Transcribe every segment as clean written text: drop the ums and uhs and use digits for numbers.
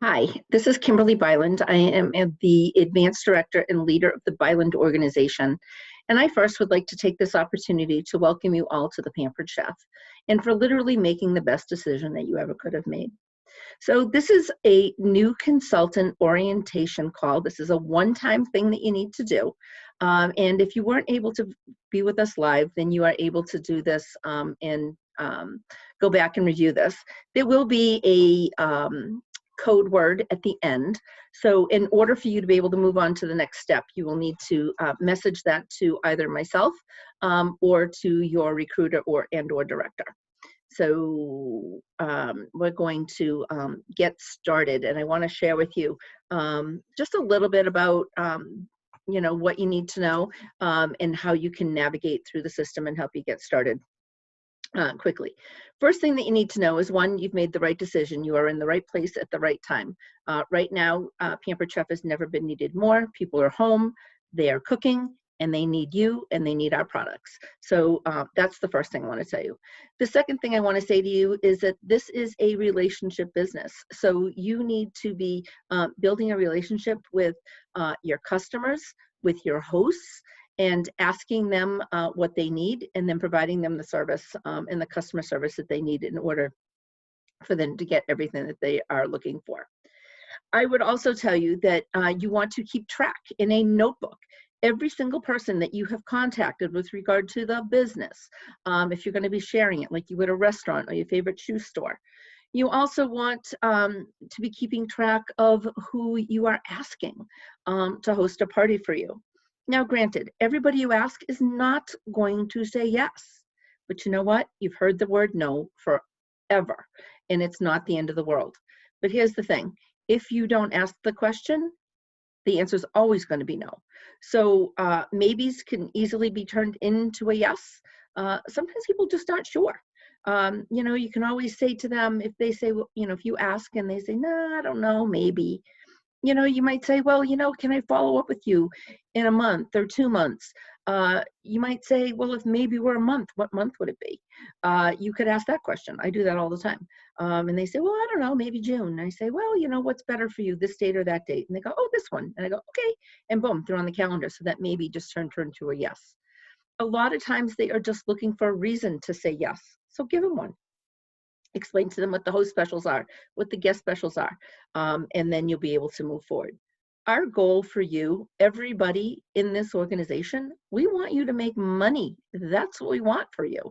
Hi, this is Kimberly Byland. I am the Advanced Director and leader of the Byland organization. And I first would like to take this opportunity to welcome you all to the Pampered Chef and for literally making the best decision that you ever could have made. So this is a new consultant orientation call. This is a one-time thing that you need to do. And if you weren't able to be with us live, then you are able to do this and go back and review this. There will be a code word at the end. So in order for you to be able to move on to the next step, you will need to message that to either myself or to your recruiter or director. So we're going to get started, and I want to share with you just a little bit about what you need to know and how you can navigate through the system and help you get started quickly. First thing that you need to know is, one, you've made the right decision. You are in the right place at the right time. Right now, Pampered Chef has never been needed more. People are home, they are cooking, and they need you, and they need our products. So that's the first thing I want to tell you. The second thing I want to say to you is that this is a relationship business. So you need to be building a relationship with your customers, with your hosts, and asking them what they need, and then providing them the service and the customer service that they need in order for them to get everything that they are looking for. I would also tell you that you want to keep track in a notebook every single person that you have contacted with regard to the business, if you're going to be sharing it like you would a restaurant or your favorite shoe store. You also want to be keeping track of who you are asking to host a party for you. Now, granted, everybody you ask is not going to say yes, but you know what? You've heard the word no forever, and it's not the end of the world. But here's the thing. If you don't ask the question, the answer is always going to be no. So maybes can easily be turned into a yes. Sometimes people just aren't sure. You can always say to them, if they say, well, if you ask and they say, no, I don't know, maybe, you might say, well, can I follow up with you in a month or 2 months? You might say, well, if maybe we're a month, what month would it be? You could ask that question. I do that all the time. And they say, well, I don't know, maybe June. And I say, well, what's better for you, this date or that date? And they go, oh, this one. And I go, okay. And boom, they're on the calendar. So that maybe just turned into a yes. A lot of times they are just looking for a reason to say yes. So give them one. Explain to them what the host specials are, what the guest specials are, and then you'll be able to move forward. Our goal for you, everybody in this organization, we want you to make money. That's what we want for you.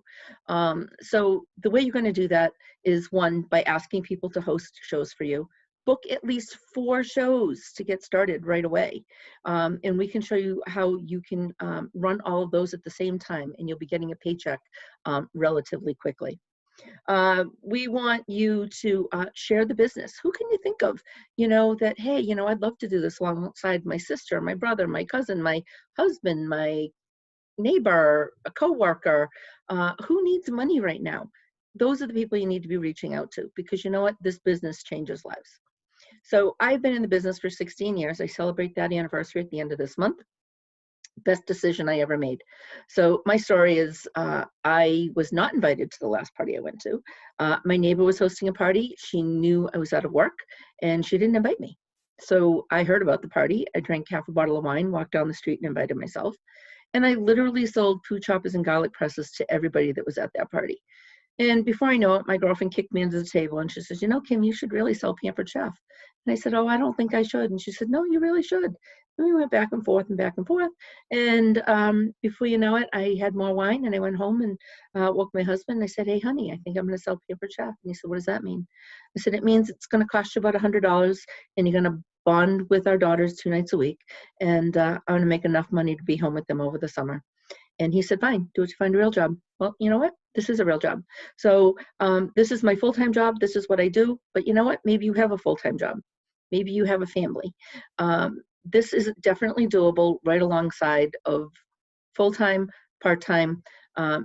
So the way you're going to do that is, one, by asking people to host shows for you. Book at least 4 shows to get started right away. And we can show you how you can run all of those at the same time, and you'll be getting a paycheck relatively quickly. We want you to share the business. Who can you think of, that, hey, I'd love to do this alongside my sister, my brother, my cousin, my husband, my neighbor, a coworker, who needs money right now? Those are the people you need to be reaching out to, because you know what? This business changes lives. So I've been in the business for 16 years. I celebrate that anniversary at the end of this month. Best decision I ever made. So my story is, I was not invited to the last party I went to. My neighbor was hosting a party. She knew I was out of work, and she didn't invite me. So I heard about the party. I drank half a bottle of wine, walked down the street, and invited myself. And I literally sold food choppers and garlic presses to everybody that was at that party. And before I know it, my girlfriend kicked me under the table, and she says, Kim, you should really sell Pampered Chef. And I said, oh, I don't think I should. And she said, no, you really should. And we went back and forth and back and forth. And before you know it, I had more wine, and I went home and woke my husband. And I said, hey, honey, I think I'm going to sell Pampered Chef. And he said, what does that mean? I said, it means it's going to cost you about $100, and you're going to bond with our daughters 2 nights a week. And I'm going to make enough money to be home with them over the summer. And he said, fine, do it to find a real job. Well, you know what? This is a real job. So this is my full-time job. This is what I do. But you know what? Maybe you have a full-time job. Maybe you have a family. This is definitely doable right alongside of full-time, part-time.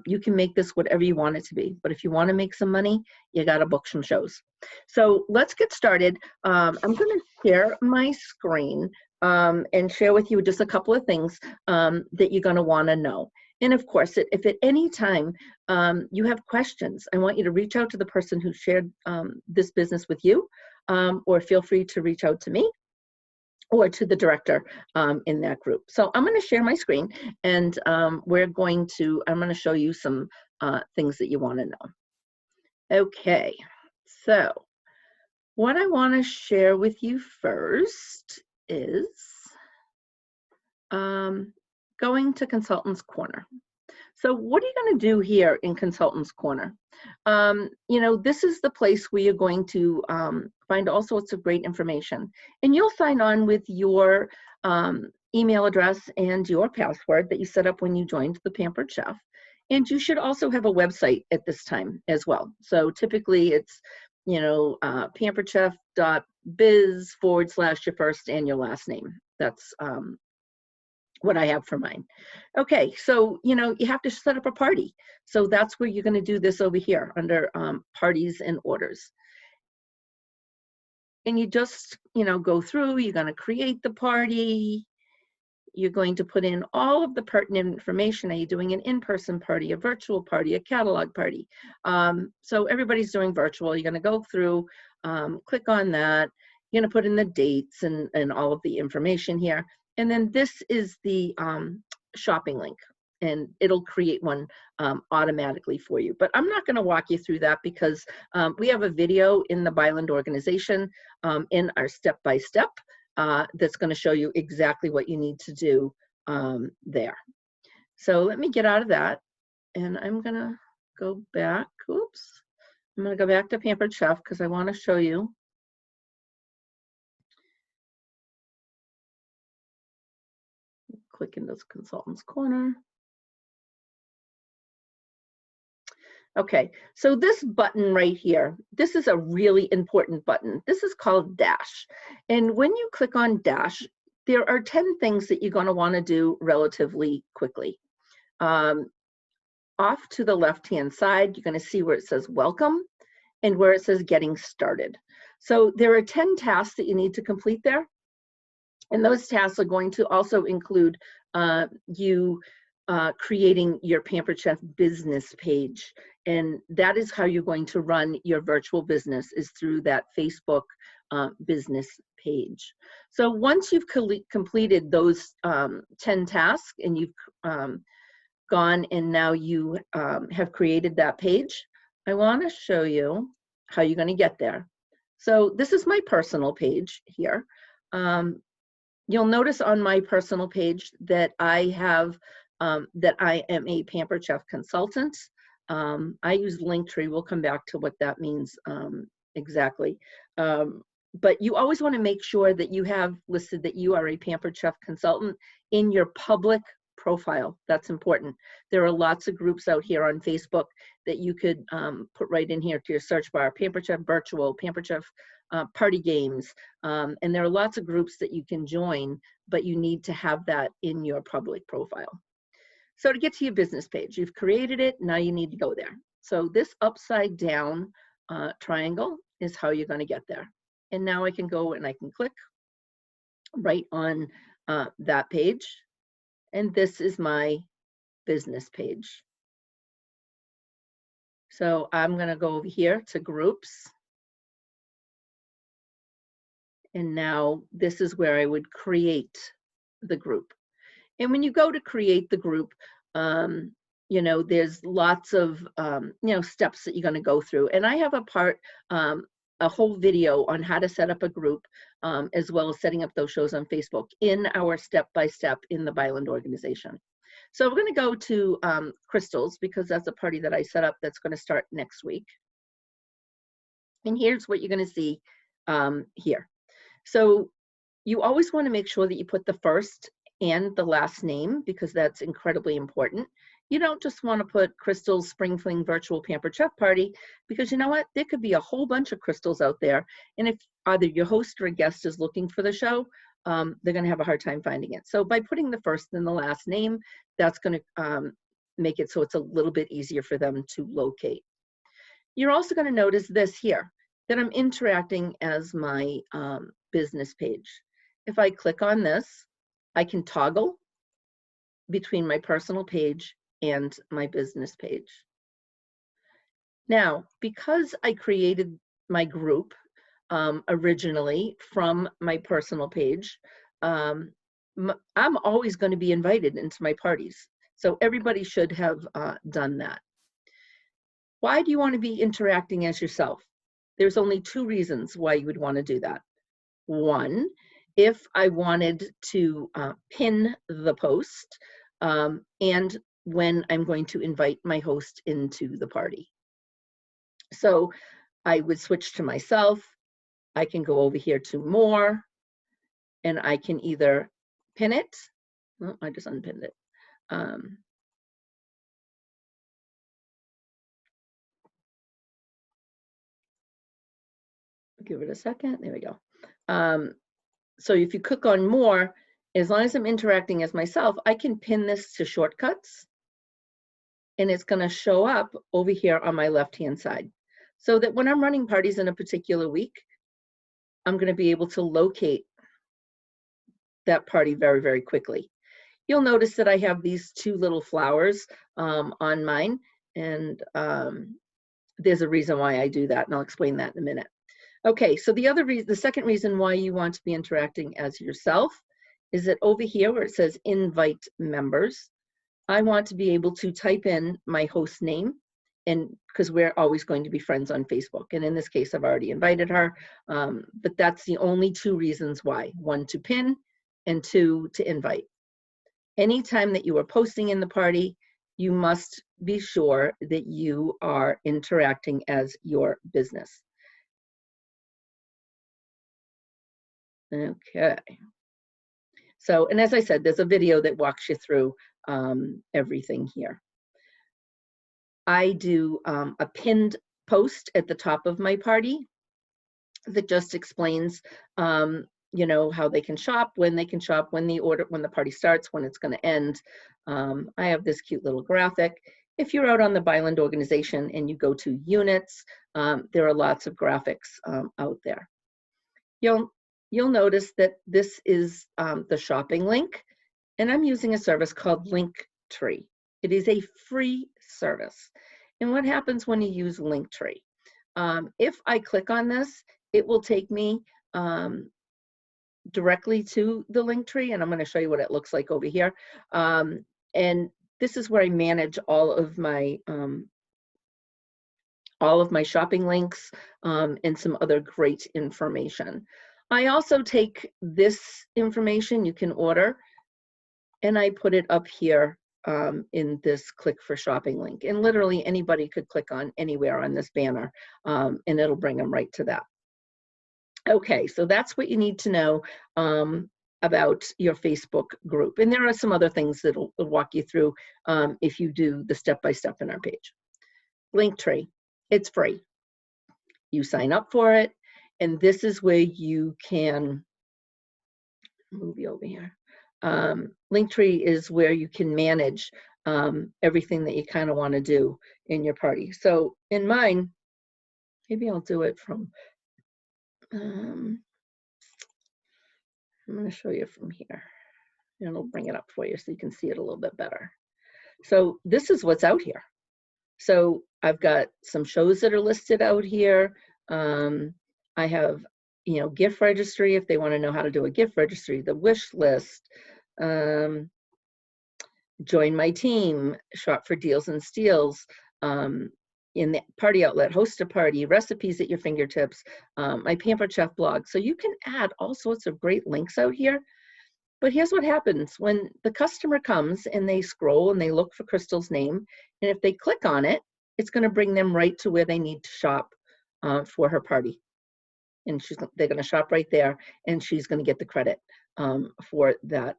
You can make this whatever you want it to be. But if you want to make some money, you got to book some shows. So let's get started. I'm going to share my screen and share with you just a couple of things that you're going to want to know. And of course, if at any time you have questions, I want you to reach out to the person who shared this business with you. or feel free to reach out to me or to the director in that group. So I'm going to share my screen, and I'm going to show you some things that you want to know. Okay, so what I want to share with you first is going to Consultants Corner. So what are you going to do here in Consultants Corner? This is the place where you're going to find all sorts of great information. And you'll sign on with your email address and your password that you set up when you joined the Pampered Chef. And you should also have a website at this time as well. So typically it's, pamperedchef.biz/your first and your last name. That's what I have for mine. Okay, so you have to set up a party. So that's where you're going to do this over here under parties and orders. And you just go through, you're going to create the party. You're going to put in all of the pertinent information. Are you doing an in-person party, a virtual party, a catalog party? So everybody's doing virtual. You're going to go through, click on that. You're going to put in the dates and all of the information here. And then this is the shopping link, and it'll create one automatically for you. But I'm not going to walk you through that because we have a video in the Byland organization in our step-by-step that's going to show you exactly what you need to do there. So let me get out of that, and I'm going to go back. Oops. I'm going to go back to Pampered Chef because I want to show you. Click into this Consultants Corner. Okay, so this button right here, this is a really important button. This is called Dash. And when you click on Dash, there are 10 things that you're going to want to do relatively quickly. Off to the left-hand side, you're going to see where it says Welcome and where it says Getting Started. So there are 10 tasks that you need to complete there. And those tasks are going to also include creating your Pampered Chef business page. And that is how you're going to run your virtual business, is through that Facebook business page. So once you've completed those 10 tasks and you've gone and now you have created that page, I want to show you how you're going to get there. So this is my personal page here. You'll notice on my personal page that I have that I am a Pampered Chef consultant. I use Linktree. We'll come back to what that means exactly. But you always want to make sure that you have listed that you are a Pampered Chef consultant in your public profile. That's important. There are lots of groups out here on Facebook that you could put right in here to your search bar. Pampered Chef Virtual, Pampered Chef Party Games, and there are lots of groups that you can join, but you need to have that in your public profile. So to get to your business page, you've created it, now you need to go there. So this upside down triangle is how you're going to get there. And now I can go and I can click right on that page. And this is my business page. So I'm going to go over here to groups. And now this is where I would create the group. And when you go to create the group, there's lots of, steps that you're going to go through. And I have a whole video on how to set up a group, as well as setting up those shows on Facebook in our step-by-step in the Byland organization. So we're going to go to Crystals, because that's a party that I set up that's going to start next week. And here's what you're going to see here. So you always want to make sure that you put the first and the last name, because that's incredibly important. You don't just want to put Crystal's Spring Fling Virtual Pampered Chef Party, because you know what? There could be a whole bunch of Crystals out there. And if either your host or a guest is looking for the show, they're going to have a hard time finding it. So by putting the first and the last name, that's going to make it so it's a little bit easier for them to locate. You're also going to notice this here, that I'm interacting as my business page. If I click on this, I can toggle between my personal page and my business page. Now, because I created my group, originally from my personal page, I'm always going to be invited into my parties. So everybody should have done that. Why do you want to be interacting as yourself? There's only two reasons why you would want to do that. One, if I wanted to pin the post, and when I'm going to invite my host into the party. So I would switch to myself. I can go over here to more, and I can either pin it. Oh, I just unpinned it. Give it a second. There we go. So if you click on more, as long as I'm interacting as myself, I can pin this to shortcuts, and it's going to show up over here on my left-hand side. So that when I'm running parties in a particular week, I'm going to be able to locate that party very, very quickly. You'll notice that I have these two little flowers on mine, and there's a reason why I do that, and I'll explain that in a minute. Okay, so the second reason why you want to be interacting as yourself is that over here where it says invite members, I want to be able to type in my host name, and because we're always going to be friends on Facebook. And in this case, I've already invited her, but that's the only two reasons why. One, to pin, and two, to invite. Anytime that you are posting in the party, you must be sure that you are interacting as your business. Okay. So, and as I said, there's a video that walks you through everything here. I do a pinned post at the top of my party that just explains, you know, how they can shop, when they can shop, when the party starts, when it's going to end. I have this cute little graphic. If you're out on the Byland organization and you go to units, there are lots of graphics out there. You'll notice that this is the shopping link, and I'm using a service called Linktree. It is a free service. And what happens when you use Linktree? If I click on this, it will take me directly to the Linktree, and I'm going to show you what it looks like over here. And this is where I manage all of my shopping links and some other great information. I also take this information you can order, and I put it up here in this click for shopping link. And literally anybody could click on anywhere on this banner, and it'll bring them right to that. Okay, so that's what you need to know about your Facebook group. And there are some other things that will walk you through if you do the step-by-step in our page. Linktree, it's free. You sign up for it, and this is where you can move you over here. Linktree is where you can manage everything that you kind of want to do in your party. So in mine, maybe I'll do it from, I'm going to show you from here, and it'll bring it up for you so you can see it a little bit better. So this is what's out here. So I've got some shows that are listed out here. I have, you know, gift registry if they want to know how to do a gift registry, the wish list, join my team, shop for deals and steals, in the party outlet, host a party, recipes at your fingertips, my Pampered Chef blog. So you can add all sorts of great links out here. But here's what happens when the customer comes and they scroll and they look for Crystal's name, and if they click on it, it's going to bring them right to where they need to shop for her party. And they're going to shop right there, and she's going to get the credit for that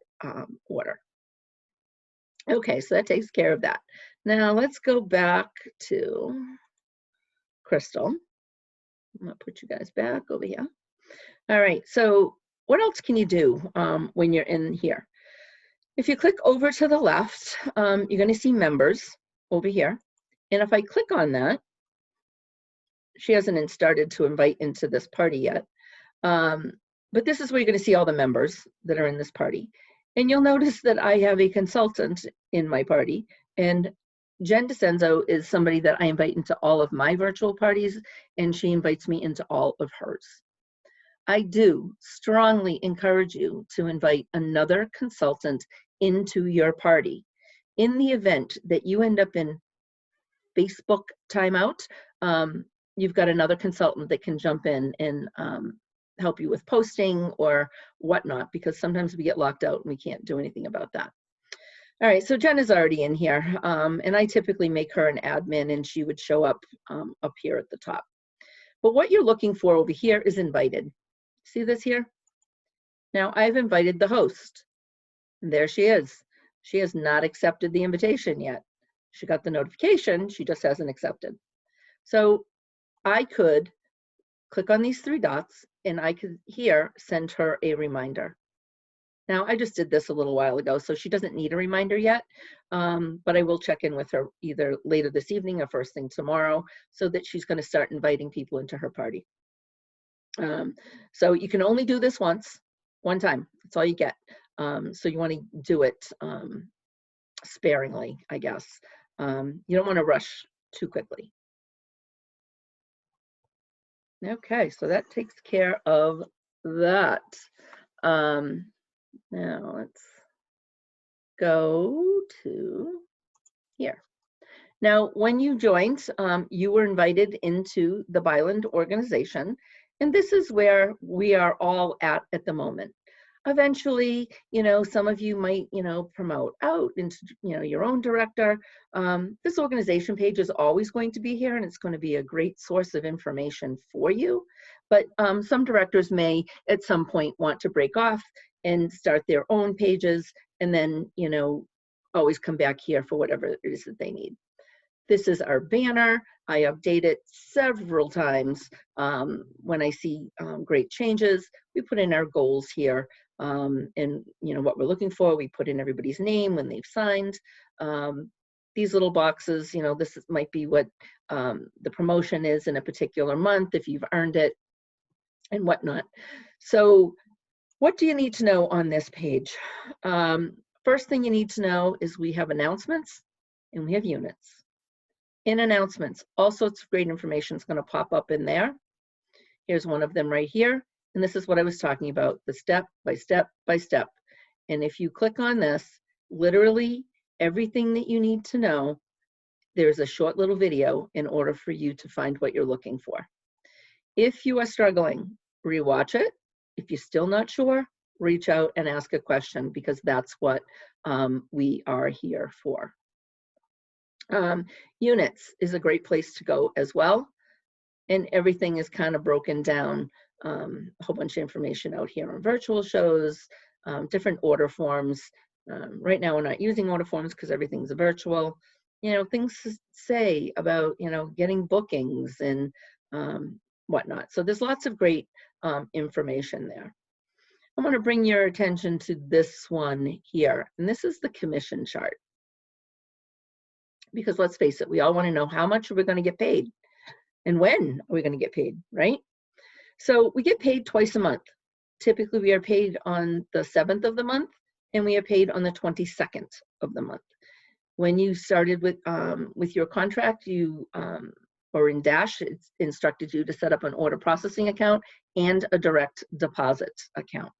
order. Okay, so that takes care of that. Now let's go back to Crystal. I'm going to put you guys back over here. All right, so what else can you do when you're in here? If you click over to the left, you're going to see members over here. And if I click on that, she hasn't started to invite into this party yet. But this is where you're going to see all the members that are in this party. And you'll notice that I have a consultant in my party. And Jen DeCenzo is somebody that I invite into all of my virtual parties, and she invites me into all of hers. I do strongly encourage you to invite another consultant into your party. In the event that you end up in Facebook timeout, you've got another consultant that can jump in and help you with posting or whatnot, because sometimes we get locked out and we can't do anything about that. All right, so Jen is already in here, and I typically make her an admin, and she would show up here at the top. But what you're looking for over here is invited. See this here? Now I've invited the host. And there she is. She has not accepted the invitation yet. She got the notification, she just hasn't accepted. So I could click on these three dots and I could here send her a reminder. Now I just did this a little while ago, so she doesn't need a reminder yet, but I will check in with her either later this evening or first thing tomorrow so that she's going to start inviting people into her party. So you can only do this one time. That's all you get. So you want to do it sparingly, I guess. You don't want to rush too quickly. Okay, so that takes care of that. Now let's go to here. Now, when you joined, you were invited into the Byland organization, and this is where we are all at the moment. Eventually, some of you might, promote out into, your own director. This organization page is always going to be here, and it's going to be a great source of information for you. But some directors may, at some point, want to break off and start their own pages, and then, always come back here for whatever it is that they need. This is our banner. I update it several times when I see great changes. We put in our goals here and what we're looking for. We put in everybody's name when they've signed. These little boxes, this might be what the promotion is in a particular month if you've earned it and whatnot. So what do you need to know on this page? First thing you need to know is we have announcements and we have units. In announcements, all sorts of great information is going to pop up in there. Here's one of them right here. And this is what I was talking about, the step by step by step. And if you click on this, literally everything that you need to know, there's a short little video in order for you to find what you're looking for. If you are struggling, rewatch it. If you're still not sure, reach out and ask a question, because that's what we are here for. Units is a great place to go as well. And everything is kind of broken down, a whole bunch of information out here on virtual shows, different order forms. Right now we're not using order forms because everything's virtual. Things to say about, getting bookings and whatnot. So there's lots of great information there. I want to bring your attention to this one here. And this is the commission chart. Because let's face it, we all want to know how much are we going to get paid and when are we going to get paid, right? So we get paid twice a month. Typically, we are paid on the 7th of the month and we are paid on the 22nd of the month. When you started with your contract, you or in Dash, it's instructed you to set up an order processing account and a direct deposit account.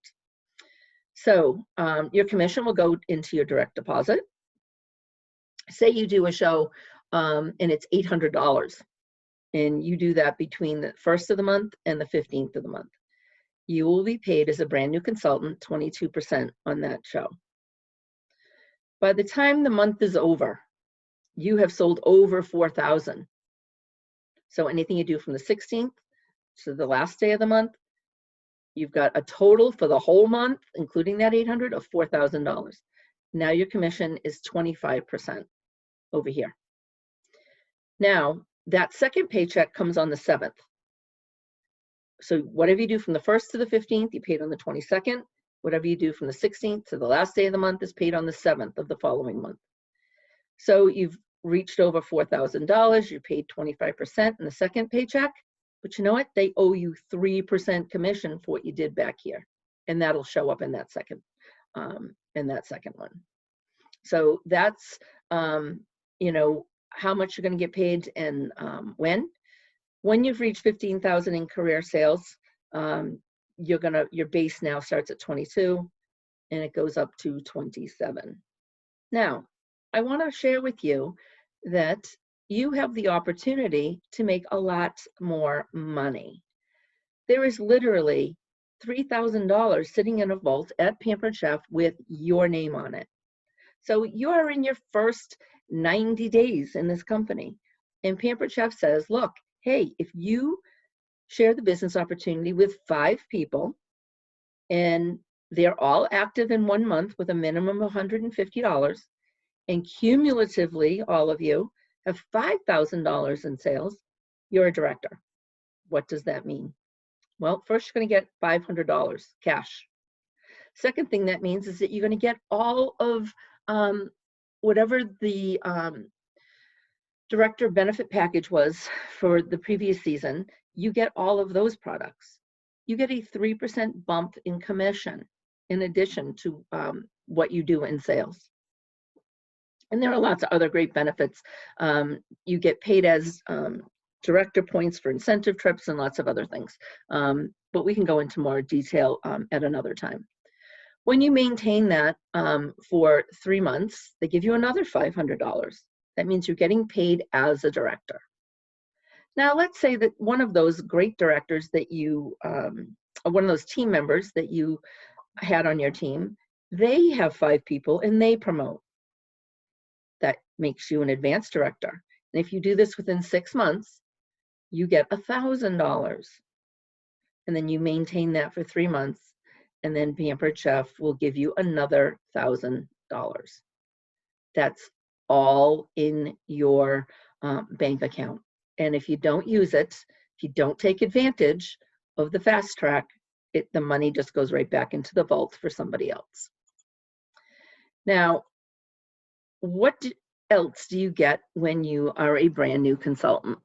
So your commission will go into your direct deposit. Say you do a show and it's $800 and you do that between the 1st of the month and the 15th of the month. You will be paid as a brand new consultant 22% on that show. By the time the month is over, you have sold over 4,000. So anything you do from the 16th to the last day of the month, you've got a total for the whole month, including that 800, of $4,000. Now your commission is 25% over here. Now, that second paycheck comes on the 7th. So whatever you do from the 1st to the 15th, you paid on the 22nd. Whatever you do from the 16th to the last day of the month is paid on the 7th of the following month. So you've reached over $4,000. You paid 25% in the second paycheck. But you know what? They owe you 3% commission for what you did back here. And that'll show up in that second one. So that's, how much you're going to get paid and when. When you've reached 15,000 in career sales, your base now starts at 22 and it goes up to 27. Now, I want to share with you that you have the opportunity to make a lot more money. There is literally $3,000 sitting in a vault at Pampered Chef with your name on it. So you are in your first 90 days in this company. And Pampered Chef says, look, hey, if you share the business opportunity with 5 people and they're all active in 1 month with a minimum of $150, and cumulatively, all of you have $5,000 in sales, you're a director. What does that mean? Well, first you're going to get $500 cash. Second thing that means is that you're going to get all of whatever the director benefit package was for the previous season. You get all of those products. You get a 3% bump in commission in addition to what you do in sales. And there are lots of other great benefits. You get paid as director points for incentive trips and lots of other things. But we can go into more detail at another time. When you maintain that for 3 months, they give you another $500. That means you're getting paid as a director. Now, let's say that one of those great directors that you, one of those team members that you had on your team, they have 5 people and they promote. That makes you an advanced director. And if you do this within 6 months, you get $1,000. And then you maintain that for 3 months. And then Pampered Chef will give you another $1,000. That's all in your bank account. And if you don't use it, if you don't take advantage of the fast track, the money just goes right back into the vault for somebody else. Now, what else do you get when you are a brand new consultant?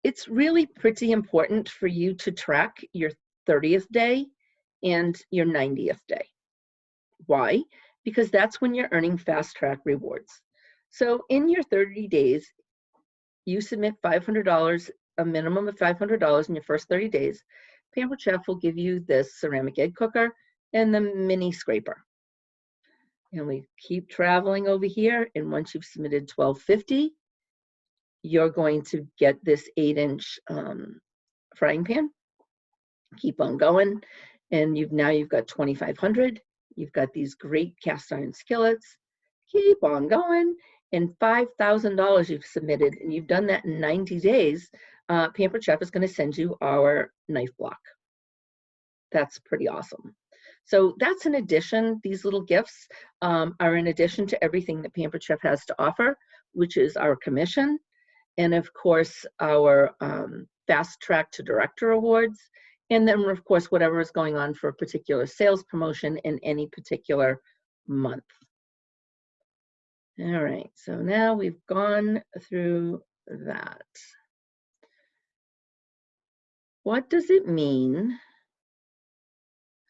It's really pretty important for you to track your 30th day and your 90th day. Why? Because that's when you're earning fast track rewards. So in your 30 days, you submit $500, a minimum of $500 in your first 30 days. Pampered Chef will give you this ceramic egg cooker and the mini scraper. And we keep traveling over here, and once you've submitted $12.50, you're going to get this 8-inch frying pan. Keep on going, and now you've got $2,500. You've got these great cast iron skillets. Keep on going, and $5,000 you've submitted, and you've done that in 90 days. Pampered Chef is going to send you our knife block. That's pretty awesome. So that's in addition, these little gifts are in addition to everything that Pampered Chef has to offer, which is our commission, and of course our fast track to director awards, and then of course whatever is going on for a particular sales promotion in any particular month. All right, so now we've gone through that. What does it mean?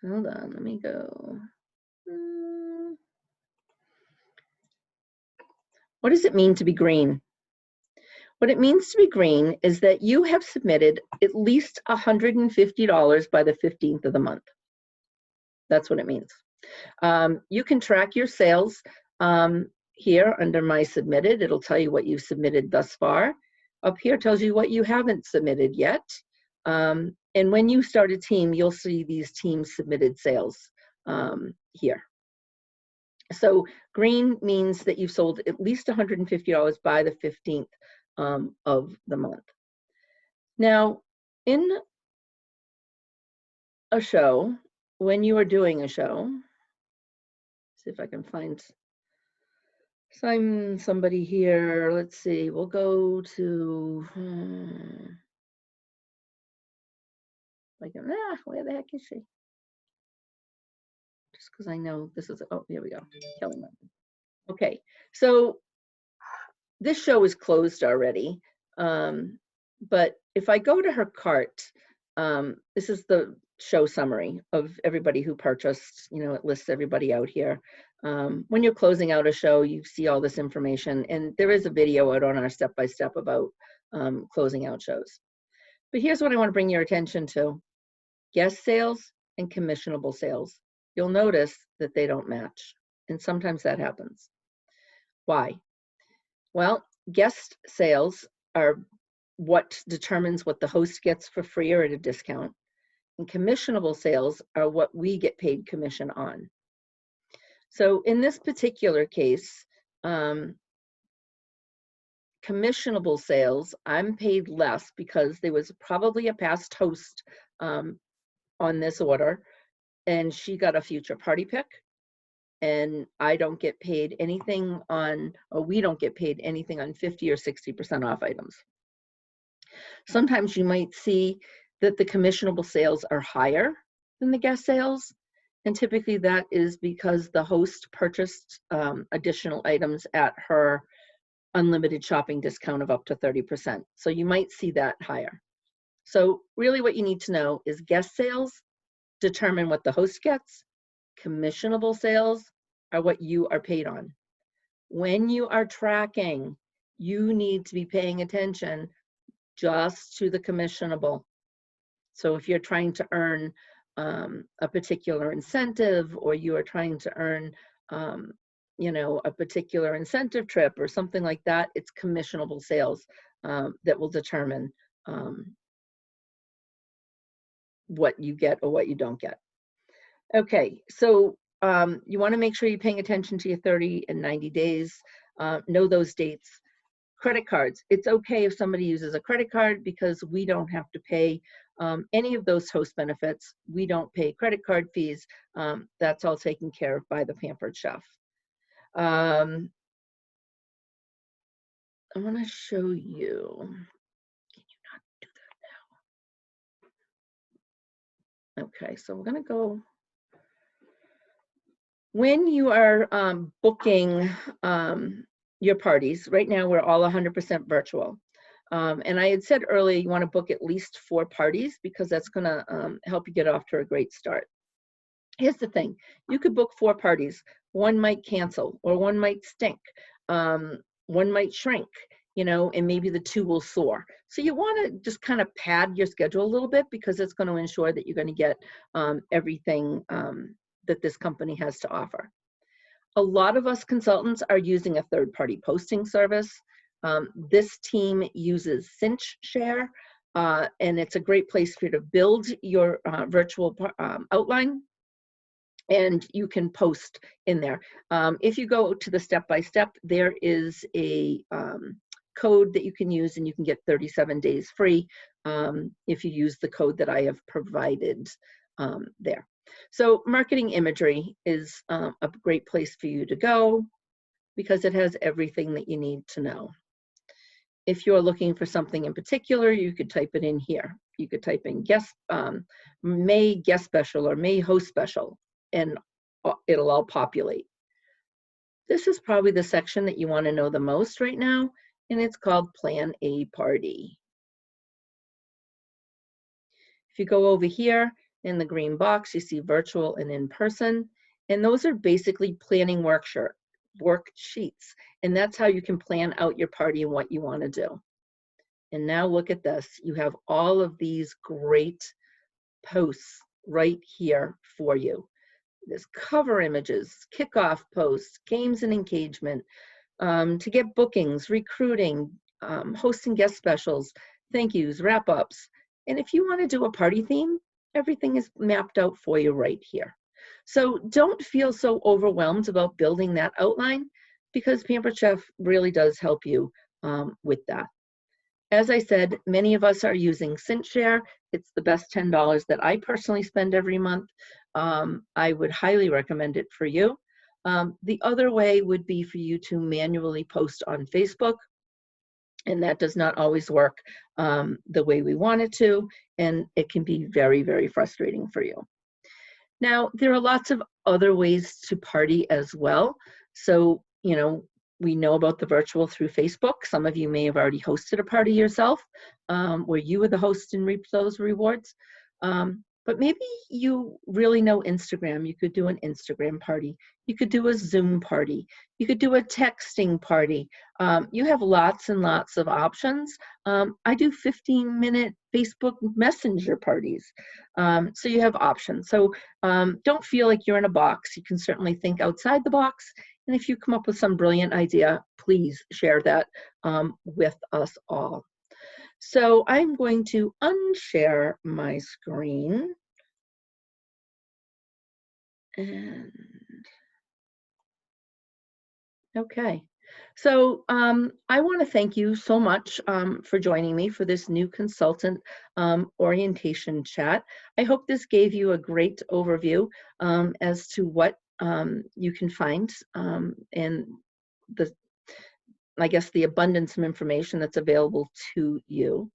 Hold on, let me go. What does it mean to be green? What it means to be green is that you have submitted at least $150 by the 15th of the month. That's what it means. You can track your sales here under My Submitted. It'll tell you what you've submitted thus far. Up here tells you what you haven't submitted yet. And when you start a team, you'll see these team submitted sales here. So green means that you've sold at least $150 by the 15th of the month. Now, in a show, when you are doing a show, see if I can find somebody here. Let's see, we'll go to, where the heck is she? Just because I know this is, oh, here we go, Kelly Martin. Okay, so this show is closed already, but if I go to her cart, this is the show summary of everybody who purchased, it lists everybody out here. When you're closing out a show, you see all this information, and there is a video out on our step-by-step about closing out shows. But here's what I want to bring your attention to. guest sales and commissionable sales. You'll notice that they don't match, and sometimes that happens. Why? Well, guest sales are what determines what the host gets for free or at a discount, and commissionable sales are what we get paid commission on. So in this particular case, commissionable sales, I'm paid less because there was probably a past host on this order, and she got a future party pick, and I don't get paid anything on, or we don't get paid anything on 50 or 60% off items. Sometimes you might see that the commissionable sales are higher than the guest sales, and typically that is because the host purchased additional items at her unlimited shopping discount of up to 30%. So you might see that higher. So really what you need to know is guest sales determine what the host gets. Commissionable sales are what you are paid on. When you are tracking, you need to be paying attention just to the commissionable. So if you're trying to earn a particular incentive, or you are trying to earn a particular incentive trip or something like that, it's commissionable sales that will determine what you get or what you don't get. Okay, so you want to make sure you're paying attention to your 30 and 90 days. Know those dates. Credit cards. It's okay if somebody uses a credit card because we don't have to pay any of those host benefits. We don't pay credit card fees. That's all taken care of by the Pampered Chef. I want to show you. Can you not do that now? Okay, so we're going to go. When you are booking your parties, right now we're all 100% virtual. And I had said earlier, you want to book at least 4 parties because that's going to help you get off to a great start. Here's the thing. You could book 4 parties. One might cancel, or one might stink. One might shrink, and maybe the 2 will soar. So you want to just kind of pad your schedule a little bit because it's going to ensure that you're going to get everything that this company has to offer. A lot of us consultants are using a third-party posting service. This team uses Cinch Share, and it's a great place for you to build your virtual outline, and you can post in there. If you go to the step-by-step, there is a code that you can use, and you can get 37 days free if you use the code that I have provided there. So marketing imagery is a great place for you to go because it has everything that you need to know. If you're looking for something in particular, you could type it in here. You could type in May guest special or May host special, and it'll all populate. This is probably the section that you want to know the most right now, and it's called Plan a Party. If you go over here, in the green box, you see virtual and in person, and those are basically planning worksheets, and that's how you can plan out your party and what you want to do. And now look at this. You have all of these great posts right here for you. There's cover images, kickoff posts, games and engagement, to get bookings, recruiting, hosting guest specials, thank yous, wrap-ups. And if you want to do a party theme, everything is mapped out for you right here. So don't feel so overwhelmed about building that outline because Pampered Chef really does help you with that. As I said, many of us are using Cinch Share. It's the best $10 that I personally spend every month. I would highly recommend it for you. The other way would be for you to manually post on Facebook, and that does not always work the way we want it to, and it can be very, very frustrating for you. Now, there are lots of other ways to party as well. So, we know about the virtual through Facebook. Some of you may have already hosted a party yourself where you were the host and reaped those rewards. But maybe you really know Instagram. You could do an Instagram party. You could do a Zoom party. You could do a texting party. You have lots and lots of options. I do 15-minute Facebook Messenger parties. So you have options. So don't feel like you're in a box. You can certainly think outside the box. And if you come up with some brilliant idea, please share that with us all. So I'm going to unshare my screen. And okay. So I want to thank you so much for joining me for this new consultant orientation chat. I hope this gave you a great overview as to what you can find in the, I guess, the abundance of information that's available to you.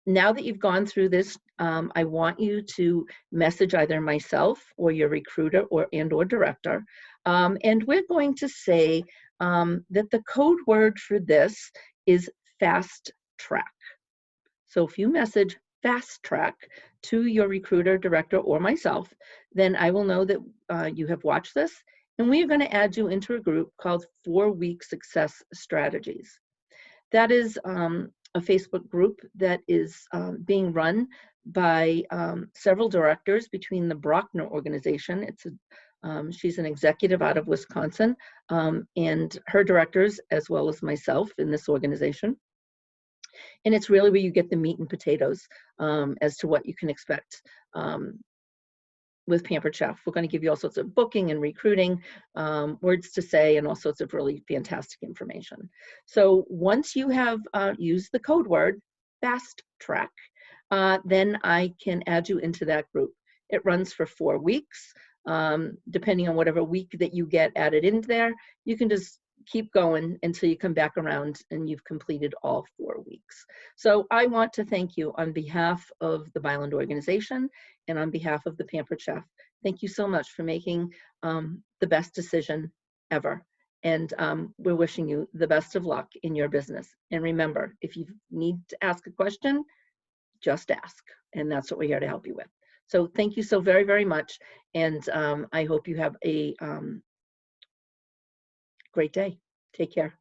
Now that you've gone through this, I want you to message either myself or your recruiter or director. And we're going to say that the code word for this is fast track. So if you message fast track to your recruiter, director, or myself, then I will know that you have watched this. And we are going to add you into a group called 4-Week Success Strategies. That is a Facebook group that is being run by several directors between the Brockner organization. She's an executive out of Wisconsin, and her directors, as well as myself in this organization. And it's really where you get the meat and potatoes as to what you can expect with Pampered Chef. We're going to give you all sorts of booking and recruiting, words to say, and all sorts of really fantastic information. So once you have used the code word, fast track, then I can add you into that group. It runs for 4 weeks. Depending on whatever week that you get added into there, you can just keep going until you come back around and you've completed all 4 weeks. So I want to thank you on behalf of the Byland organization and on behalf of the Pampered Chef. Thank you so much for making the best decision ever. And we're wishing you the best of luck in your business. And remember, if you need to ask a question, just ask. And that's what we're here to help you with. So thank you so very, very much. And I hope you have a great day. Take care.